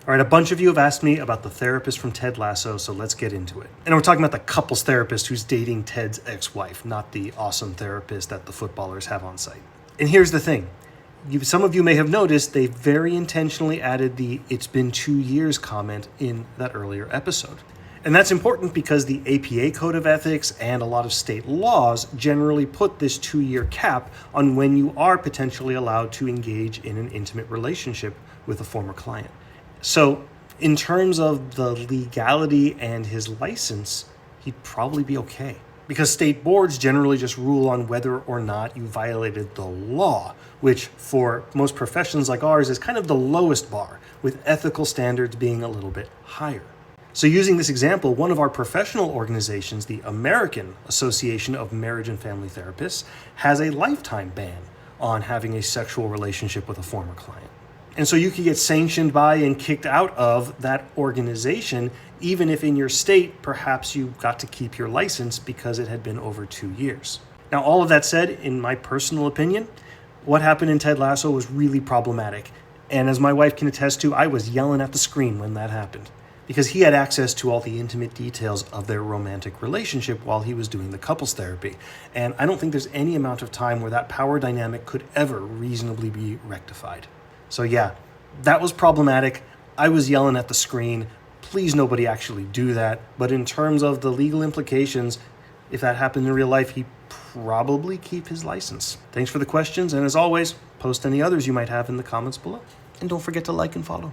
All right, a bunch of you have asked me about the therapist from Ted Lasso, so let's get into it. And we're talking about the couples therapist who's dating Ted's ex-wife, not the awesome therapist that the footballers have on site. And here's the thing. Some of you may have noticed they very intentionally added the "it's been 2 years" comment in that earlier episode. And that's important because the APA Code of Ethics and a lot of state laws generally put this 2-year cap on when you are potentially allowed to engage in an intimate relationship with a former client. So in terms of the legality and his license, he'd probably be okay. Because state boards generally just rule on whether or not you violated the law, which for most professions like ours is kind of the lowest bar, with ethical standards being a little bit higher. So using this example, one of our professional organizations, the American Association of Marriage and Family Therapists, has a lifetime ban on having a sexual relationship with a former client. And so you could get sanctioned by and kicked out of that organization, even if in your state, perhaps you got to keep your license because it had been over 2 years. Now, all of that said, in my personal opinion, what happened in Ted Lasso was really problematic. And as my wife can attest to, I was yelling at the screen when that happened, because he had access to all the intimate details of their romantic relationship while he was doing the couples therapy. And I don't think there's any amount of time where that power dynamic could ever reasonably be rectified. So yeah, that was problematic. I was yelling at the screen. Please nobody actually do that. But in terms of the legal implications, if that happened in real life, he'd probably keep his license. Thanks for the questions. And as always, post any others you might have in the comments below. And don't forget to like and follow.